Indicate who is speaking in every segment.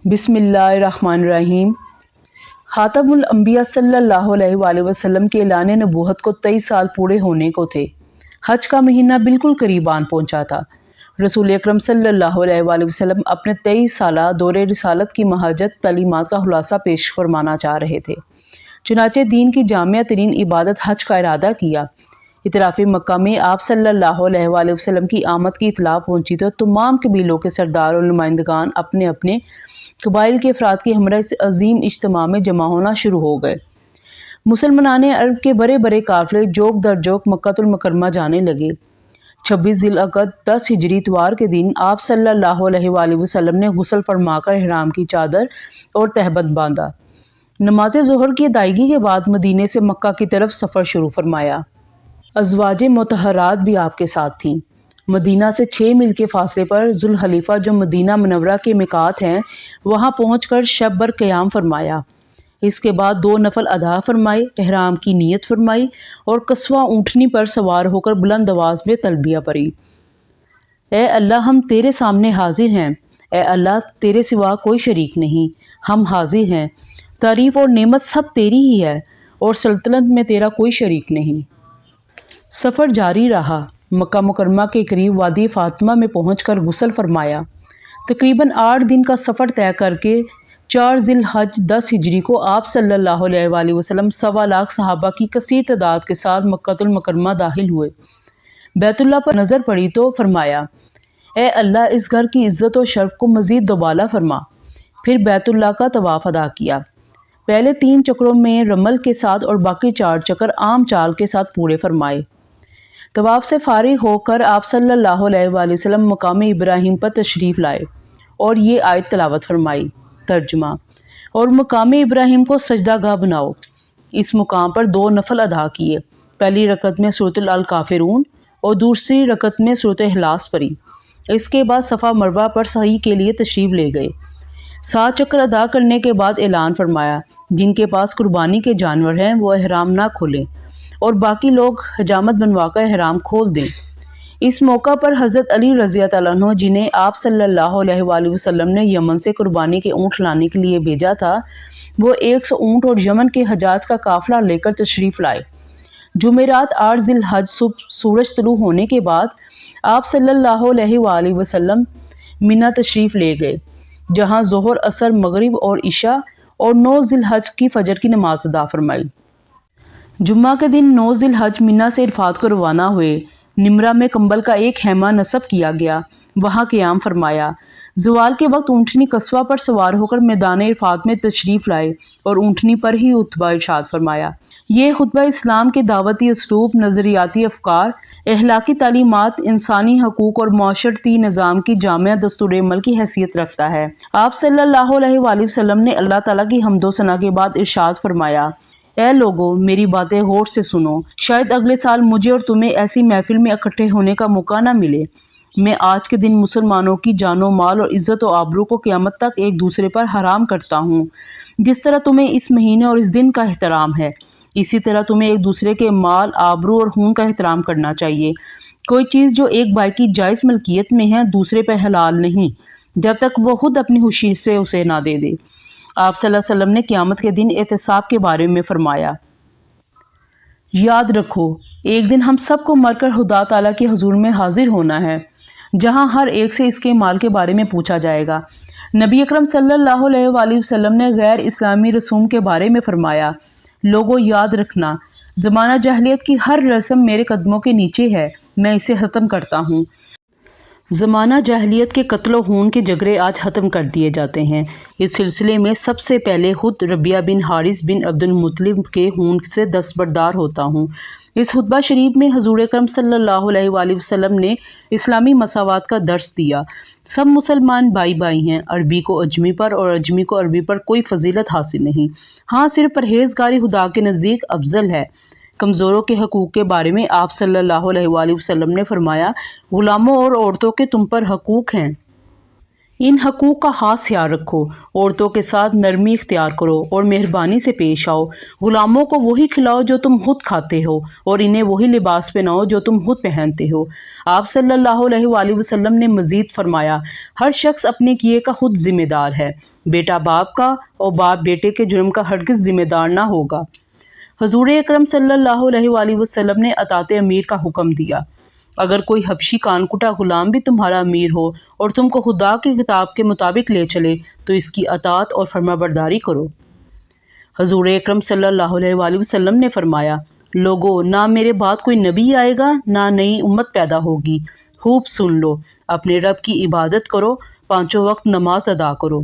Speaker 1: بسم اللہ الرحمن الرحیم۔ خاتم الانبیاء صلی اللہ علیہ وآلہ وسلم کے اعلان نبوت کو 23 سال پورے ہونے کو تھے۔ حج کا مہینہ بالکل قریب آن پہنچا تھا۔ رسول اکرم صلی اللہ علیہ وآلہ وسلم اپنے 23 سالہ دور رسالت کی مہجت تعلیمات کا خلاصہ پیش فرمانا چاہ رہے تھے۔ چنانچہ دین کی جامع ترین عبادت حج کا ارادہ کیا۔ اطراف مکہ میں آپ صلی اللہ علیہ وآلہ وسلم کی آمد کی اطلاع پہنچی تو تمام قبیلوں کے سردار اور نمائندگان اپنے اپنے قبائل کے افراد کی ہمراہ اس عظیم اجتماع میں جمع ہونا شروع ہو گئے۔ مسلمانان عرب کے بڑے بڑے قافلے جوک در جوک مکہ المکرمہ جانے لگے۔ 26 ذی القعدہ 10 ہجری اتوار کے دن آپ صلی اللہ علیہ وآلہ وسلم نے غسل فرما کر احرام کی چادر اور تہبند باندھا۔ نماز ظہر کی ادائیگی کے بعد مدینے سے مکہ کی طرف سفر شروع فرمایا۔ ازواج مطہرات بھی آپ کے ساتھ تھیں۔ مدینہ سے 6 میل کے فاصلے پر ذوالحلیفہ جو مدینہ منورہ کے میقات ہیں، وہاں پہنچ کر شب بھر قیام فرمایا۔ اس کے بعد 2 نفل ادا فرمائے، احرام کی نیت فرمائی اور قصوہ اونٹنی پر سوار ہو کر بلند آواز میں تلبیہ پڑھی۔ اے اللہ، ہم تیرے سامنے حاضر ہیں۔ اے اللہ، تیرے سوا کوئی شریک نہیں، ہم حاضر ہیں۔ تعریف اور نعمت سب تیری ہی ہے اور سلطنت میں تیرا کوئی شریک نہیں۔ سفر جاری رہا۔ مکہ مکرمہ کے قریب وادی فاطمہ میں پہنچ کر غسل فرمایا۔ تقریباً 8 دن کا سفر طے کر کے 4 ذی الحجہ 10 ہجری کو آپ صلی اللہ علیہ وآلہ وسلم 1.25 لاکھ صحابہ کی کثیر تعداد کے ساتھ مکہ المکرمہ داخل ہوئے۔ بیت اللہ پر نظر پڑی تو فرمایا، اے اللہ، اس گھر کی عزت و شرف کو مزید دوبالا فرما۔ پھر بیت اللہ کا طواف ادا کیا۔ پہلے 3 چکروں میں رمل کے ساتھ اور باقی 4 چکر عام چال کے ساتھ پورے فرمائے۔ طواف سے فارغ ہو کر آپ صلی اللہ علیہ وآلہ وسلم مقام ابراہیم پر تشریف لائے اور یہ آیت تلاوت فرمائی۔ ترجمہ: اور مقام ابراہیم کو سجدہ گاہ بناؤ۔ اس مقام پر 2 نفل ادا کیے۔ پہلی رکعت میں سورۃ الکافرون اور دوسری رکعت میں سورۃ اخلاص پڑھی۔ اس کے بعد صفا مروہ پر سعی کے لیے تشریف لے گئے۔ 7 چکر ادا کرنے کے بعد اعلان فرمایا، جن کے پاس قربانی کے جانور ہیں وہ احرام نہ کھولیں اور باقی لوگ حجامت بنوا کر احرام کھول دیں۔ اس موقع پر حضرت علی رضی اللہ عنہ، جنہیں آپ صلی اللہ علیہ وآلہ وسلم نے یمن سے قربانی کے اونٹ لانے کے لیے بھیجا تھا، وہ 100 اونٹ اور یمن کے حجاج کا قافلہ لے کر تشریف لائے۔ جمعرات 8 ذی الحجہ صبح سورج طلوع ہونے کے بعد آپ صلی اللہ علیہ وآلہ وسلم منی تشریف لے گئے، جہاں ظہر، عصر، مغرب اور عشاء اور 9 ذی الحجہ کی فجر کی نماز ادا فرمائی۔ جمعہ کے دن 9 ذی الحجہ منی سے عرفات کو روانہ ہوئے۔ نمرہ میں کمبل کا ایک خیمہ نصب کیا گیا، وہاں قیام فرمایا۔ زوال کے وقت اونٹنی قصوہ پر سوار ہو کر میدان عرفات میں تشریف لائے اور اونٹنی پر ہی خطبہ ارشاد فرمایا۔ یہ خطبہ اسلام کے دعوتی اسلوب، نظریاتی افکار، اخلاقی تعلیمات، انسانی حقوق اور معاشرتی نظام کی جامع دستور عمل کی حیثیت رکھتا ہے۔ آپ صلی اللہ علیہ وآلہ وسلم نے اللہ تعالیٰ کی حمد و ثنا کے بعد ارشاد فرمایا، اے لوگو، میری باتیں غور سے سنو۔ شاید اگلے سال مجھے اور تمہیں ایسی محفل میں اکٹھے ہونے کا موقع نہ ملے۔ میں آج کے دن مسلمانوں کی جان و مال اور عزت و آبرو کو قیامت تک ایک دوسرے پر حرام کرتا ہوں۔ جس طرح تمہیں اس مہینے اور اس دن کا احترام ہے، اسی طرح تمہیں ایک دوسرے کے مال، آبرو اور خون کا احترام کرنا چاہیے۔ کوئی چیز جو ایک بھائی کی جائز ملکیت میں ہے دوسرے پہ حلال نہیں، جب تک وہ خود اپنی خوشی سے اسے نہ دے دے۔ آپ صلی اللہ علیہ وسلم نے قیامت کے دن احتساب کے بارے میں فرمایا، یاد رکھو، ایک دن ہم سب کو مر کر خدا تعالیٰ کے حضور میں حاضر ہونا ہے، جہاں ہر ایک سے اس کے مال کے بارے میں پوچھا جائے گا۔ نبی اکرم صلی اللہ علیہ وآلہ وسلم نے غیر اسلامی رسوم کے بارے میں فرمایا، لوگو یاد رکھنا، زمانہ جاہلیت کی ہر رسم میرے قدموں کے نیچے ہے، میں اسے ختم کرتا ہوں۔ زمانہ جاہلیت کے قتل و خون کے جھگڑے آج ختم کر دیے جاتے ہیں۔ اس سلسلے میں سب سے پہلے خود ربیعہ بن حارث بن عبد المطلب کے خون سے دستبردار ہوتا ہوں۔ اس خطبہ شریف میں حضور اکرم صلی اللہ علیہ وآلہ وسلم نے اسلامی مساوات کا درس دیا۔ سب مسلمان بھائی بھائی ہیں، عربی کو اجمی پر اور اجمی کو عربی پر کوئی فضیلت حاصل نہیں۔ ہاں، صرف پرہیزگاری خدا کے نزدیک افضل ہے۔ کمزوروں کے حقوق کے بارے میں آپ صلی اللہ علیہ وآلہ وسلم نے فرمایا، غلاموں اور عورتوں کے تم پر حقوق ہیں۔ ان حقوق کا خاص خیال رکھو، عورتوں کے ساتھ نرمی اختیار کرو اور مہربانی سے پیش آؤ، غلاموں کو وہی کھلاؤ جو تم خود کھاتے ہو اور انہیں وہی لباس پہناؤ جو تم خود پہنتے ہو۔ آپ صلی اللہ علیہ وآلہ وسلم نے مزید فرمایا، ہر شخص اپنے کیے کا خود ذمہ دار ہے، بیٹا باپ کا اور باپ بیٹے کے جرم کا ہرگز ذمہ دار نہ ہوگا۔ حضور اکرم صلی اللہ علیہ وآلہ وسلم نے اطاعت امیر کا حکم دیا۔ اگر کوئی حبشی کانکٹا غلام بھی تمہارا امیر ہو اور تم کو خدا کی کتاب کے مطابق لے چلے تو اس کی اطاعت اور فرما برداری کرو۔ حضور اکرم صلی اللہ علیہ وآلہ وسلم نے فرمایا، لوگو، نہ میرے بعد کوئی نبی آئے گا نہ نئی امت پیدا ہوگی۔ خوب سن لو، اپنے رب کی عبادت کرو، 5 وقت نماز ادا کرو،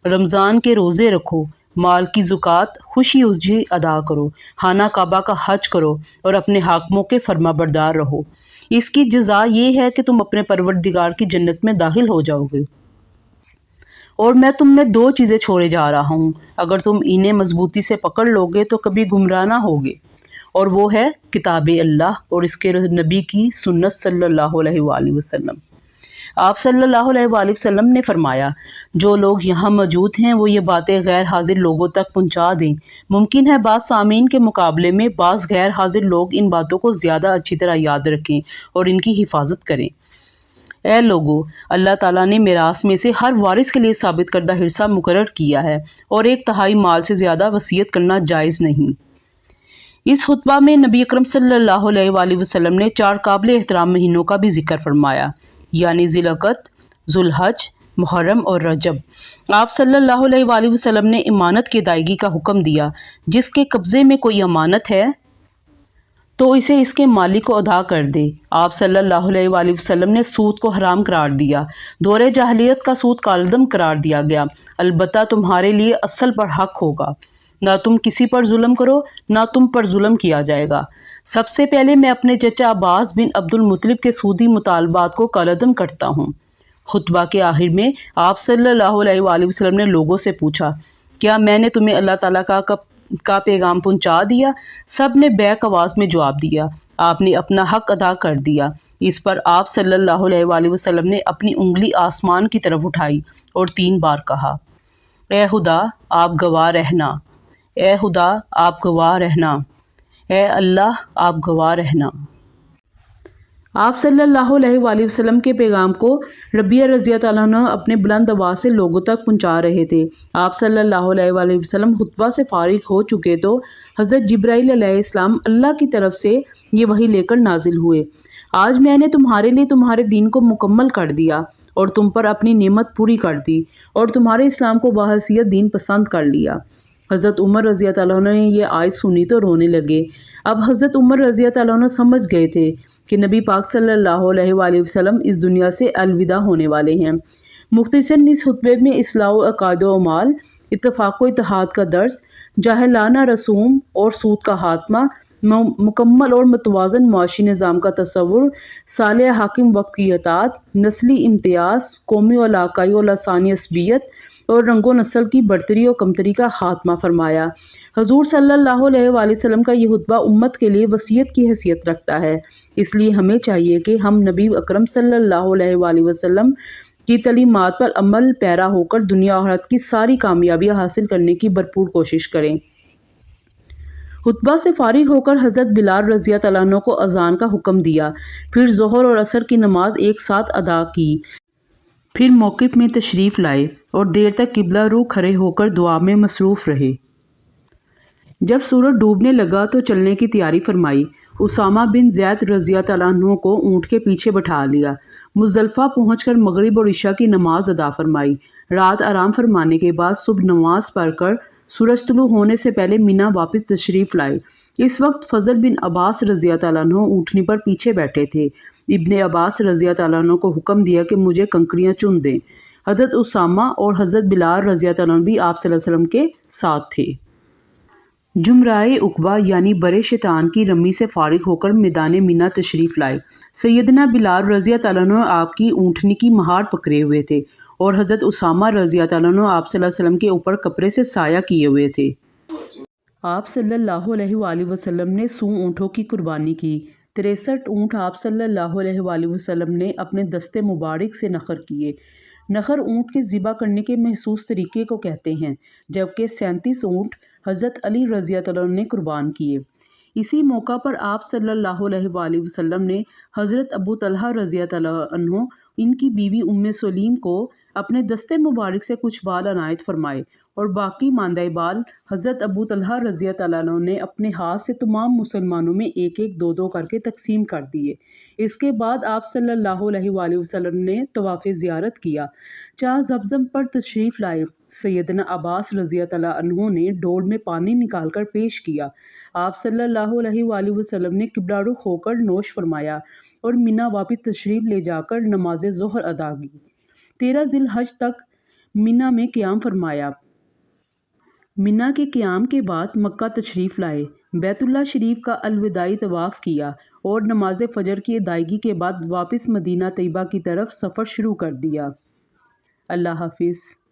Speaker 1: رمضان کے روزے رکھو، مال کی زکوٰۃ خوشی خوشی ادا کرو، خانہ کعبہ کا حج کرو اور اپنے حاکموں کے فرما بردار رہو۔ اس کی جزا یہ ہے کہ تم اپنے پروردگار کی جنت میں داخل ہو جاؤ گے۔ اور میں تم میں 2 چیزیں چھوڑے جا رہا ہوں، اگر تم انہیں مضبوطی سے پکڑ لو گے تو کبھی گمراہ نہ ہوگے، اور وہ ہے کتاب اللہ اور اس کے نبی کی سنت صلی اللہ علیہ وآلہ وسلم۔ آپ صلی اللہ علیہ وآلہ وسلم نے فرمایا، جو لوگ یہاں موجود ہیں وہ یہ باتیں غیر حاضر لوگوں تک پہنچا دیں۔ ممکن ہے بعض سامعین کے مقابلے میں بعض غیر حاضر لوگ ان باتوں کو زیادہ اچھی طرح یاد رکھیں اور ان کی حفاظت کریں۔ اے لوگو، اللہ تعالیٰ نے میراث میں سے ہر وارث کے لیے ثابت کردہ حصہ مقرر کیا ہے اور 1/3 مال سے زیادہ وصیت کرنا جائز نہیں۔ اس خطبہ میں نبی اکرم صلی اللہ علیہ وآلہ وسلم نے 4 قابل احترام مہینوں کا بھی ذکر فرمایا، یعنی ذی القعدہ، ذو الحج، محرم اور رجب۔ آپ صلی اللہ علیہ وآلہ وسلم نے امانت کی ادائیگی کا حکم دیا۔ جس کے قبضے میں کوئی امانت ہے تو اسے اس کے مالک کو ادا کر دے۔ آپ صلی اللہ علیہ وآلہ وسلم نے سود کو حرام قرار دیا۔ دور جاہلیت کا سود کالعدم قرار دیا گیا، البتہ تمہارے لیے اصل پر حق ہوگا۔ نہ تم کسی پر ظلم کرو، نہ تم پر ظلم کیا جائے گا۔ سب سے پہلے میں اپنے چچا عباس بن عبد المطلب کے سودی مطالبات کو کالعدم کرتا ہوں۔ خطبہ کے آخر میں آپ صلی اللہ علیہ وآلہ وسلم نے لوگوں سے پوچھا، کیا میں نے تمہیں اللہ تعالیٰ کا پیغام پہنچا دیا؟ سب نے بیک آواز میں جواب دیا، آپ نے اپنا حق ادا کر دیا۔ اس پر آپ صلی اللہ علیہ وآلہ وسلم نے اپنی انگلی آسمان کی طرف اٹھائی اور 3 بار کہا، اے خدا آپ گواہ رہنا، اے خدا آپ گواہ رہنا، اے اللہ آپ گواہ رہنا۔ آپ صلی اللہ علیہ وآلہ وسلم کے پیغام کو ربیہ رضی اللہ عنہ اپنے بلند آواز سے لوگوں تک پہنچا رہے تھے۔ آپ صلی اللہ علیہ وآلہ وسلم خطبہ سے فارغ ہو چکے تو حضرت جبرائیل علیہ السلام اللہ کی طرف سے یہ وحی لے کر نازل ہوئے، آج میں نے تمہارے لیے تمہارے دین کو مکمل کر دیا اور تم پر اپنی نعمت پوری کر دی اور تمہارے اسلام کو بحیثیت دین پسند کر لیا۔ حضرت عمر رضی اللہ عنہ نے یہ آیت سنی تو رونے لگے۔ اب حضرت عمر رضی اللہ عنہ سمجھ گئے تھے کہ نبی پاک صلی اللہ علیہ وآلہ وسلم اس دنیا سے الوداع ہونے والے ہیں۔ مختصراً اس خطبے میں اصلاح و عقائد و اعمال، اتفاق و اتحاد کا درس، جاہلانہ رسوم اور سود کا خاتمہ، مکمل اور متوازن معاشی نظام کا تصور، صالح حاکم وقت کی اطاعت، نسلی امتیاز، قومی و علاقائی و لسانی عصبیت اور رنگ و نسل کی برتری و کمتری کا خاتمہ فرمایا۔ حضور صلی اللہ علیہ وآلہ وسلم کا یہ خطبہ امت کے لیے وصیت کی حیثیت رکھتا ہے، اس لیے ہمیں چاہیے کہ ہم نبی اکرم صلی اللہ علیہ وآلہ وسلم کی تعلیمات پر عمل پیرا ہو کر دنیا اور آخرت کی ساری کامیابیاں حاصل کرنے کی بھرپور کوشش کریں۔ خطبہ سے فارغ ہو کر حضرت بلال رضی اللہ عنہ کو اذان کا حکم دیا، پھر ظہر اور عصر کی نماز ایک ساتھ ادا کی، پھر موقف میں تشریف لائے اور دیر تک قبلہ رو کھڑے ہو کر دعا میں مصروف رہے۔ جب سورج ڈوبنے لگا تو چلنے کی تیاری فرمائی۔ اسامہ بن زید رضی اللہ عنہ کو اونٹ کے پیچھے بٹھا لیا۔ مزدلفہ پہنچ کر مغرب اور عشاء کی نماز ادا فرمائی۔ رات آرام فرمانے کے بعد صبح نماز پڑھ کر سورج طلوع ہونے سے پہلے مینا واپس تشریف لائے۔ اس وقت فضل بن عباس رضی اللہ عنہ اونٹنی پر پیچھے بیٹھے تھے۔ ابن عباس رضی اللہ عنہ کو حکم دیا کہ مجھے کنکریاں چن دیں۔ حضرت اسامہ اور حضرت بلال رضی اللہ عنہ بھی آپ صلی اللہ علیہ وسلم کے ساتھ تھے۔ جمرۂ عقبہ یعنی برے شیطان کی رمی سے فارغ ہو کر میدان مینا تشریف لائے۔ سیدنا بلال رضی اللہ عنہ آپ کی اونٹنی کی مہار پکڑے ہوئے تھے اور حضرت اسامہ رضی اللہ عنہ آپ صلی اللہ علیہ وسلم کے اوپر کپڑے سے سایہ کیے ہوئے تھے۔ آپ صلی اللہ علیہ وآلہ وسلم نے 100 اونٹوں کی قربانی کی۔ 63 اونٹ آپ صلی اللہ علیہ وآلہ وسلم نے اپنے دستے مبارک سے نخر کیے۔ نخر اونٹ کے ذبح کرنے کے محسوس طریقے کو کہتے ہیں، جبکہ 37 اونٹ حضرت علی رضی اللہ عنہ نے قربان کیے۔ اسی موقع پر آپ صلی اللہ علیہ وآلہ وسلم نے حضرت ابو طلحہ رضی اللہ عنہ ان کی بیوی ام سلیم کو اپنے دستے مبارک سے کچھ بال عنایت فرمائے اور باقی ماندہ بال حضرت ابو طلحہ رضی اللہ عنہ نے اپنے ہاتھ سے تمام مسلمانوں میں ایک ایک دو دو کر کے تقسیم کر دیے۔ اس کے بعد آپ صلی اللہ علیہ وآلہ وسلم نے طواف زیارت کیا۔ جہاں زمزم پر تشریف لائے سیدنا عباس رضی اللہ عنہ نے ڈول میں پانی نکال کر پیش کیا۔ آپ صلی اللہ علیہ وآلہ وسلم نے قبلہ رخ ہو کر نوش فرمایا اور منا واپس تشریف لے جا کر نماز ظہر ادا کی۔ 13 ذی الحج تک منا میں قیام فرمایا۔ منا کے قیام کے بعد مکہ تشریف لائے، بیت اللہ شریف کا الوداعی طواف کیا اور نماز فجر کی ادائیگی کے بعد واپس مدینہ طیبہ کی طرف سفر شروع کر دیا۔ اللہ حافظ۔